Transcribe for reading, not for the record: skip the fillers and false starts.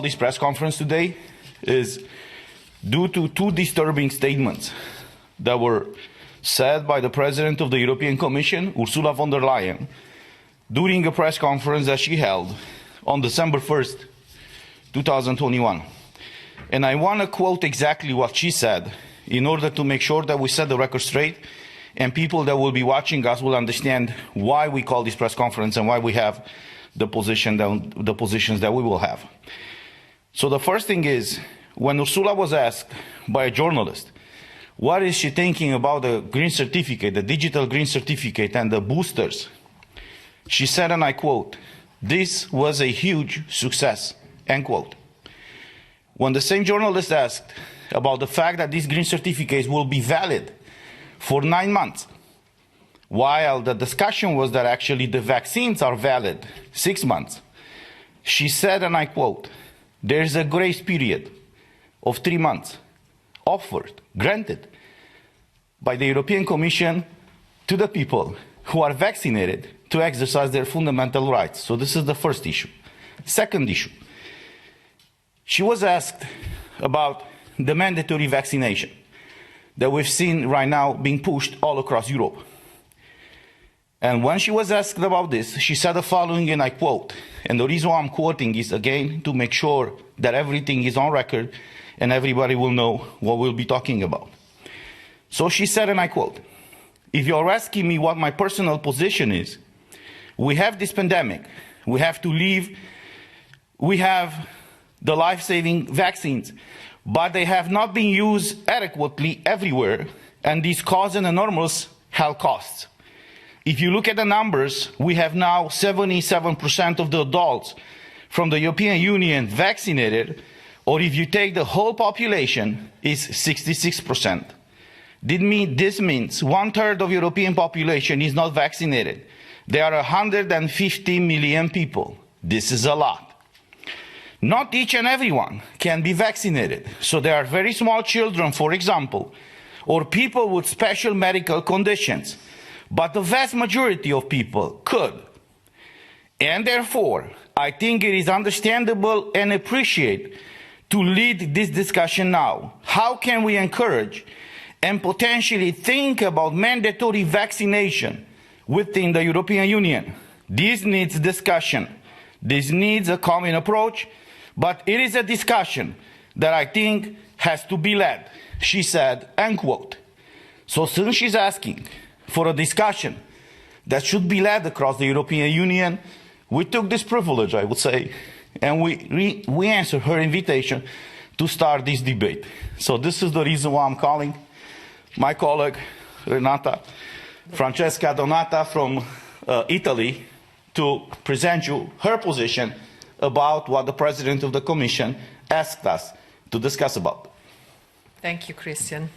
This press conference today is due to two disturbing statements that were said by the President of the European Commission, Ursula von der Leyen, during a press conference that she held on December 1st, 2021. And I want to quote exactly what she said in order to make sure that we set the record straight and people that will be watching us will understand why we call this press conference and why we have the positions that we will have. So the first thing is, when Ursula was asked by a journalist, what is she thinking about the green certificate, the digital green certificate and the boosters, she said, and I quote, "This was a huge success," end quote. When the same journalist asked about the fact that these green certificates will be valid for 9 months, while the discussion was that actually the vaccines are valid 6 months, she said, and I quote, "There's a grace period of 3 months offered, granted by the European Commission to the people who are vaccinated to exercise their fundamental rights." So this is the first issue. Second issue, she was asked about the mandatory vaccination that we've seen right now being pushed all across Europe. And when she was asked about this, she said the following, and I quote, and the reason why I'm quoting is, again, to make sure that everything is on record and everybody will know what we'll be talking about. So she said, and I quote, "If you're asking me what my personal position is, we have this pandemic, we have to leave, we have the life-saving vaccines, but they have not been used adequately everywhere, and these cause an enormous health costs. If you look at the numbers, we have now 77% of the adults from the European Union vaccinated, or if you take the whole population, is 66%. This means 1/3 of European population is not vaccinated. There are 150 million people. This is a lot. Not each and everyone can be vaccinated. So there are very small children, for example, or people with special medical conditions. But the vast majority of people could. And therefore, I think it is understandable and appreciated to lead this discussion now. How can we encourage and potentially think about mandatory vaccination within the European Union? This needs discussion. This needs a common approach, but it is a discussion that I think has to be led, she said, end quote. So since she's asking for a discussion that should be led across the European Union, we took this privilege, I would say, and we answered her invitation to start this debate. So this is the reason why I'm calling my colleague Francesca Donata from Italy to present you her position about what the President of the Commission asked us to discuss about. Thank you, Christian.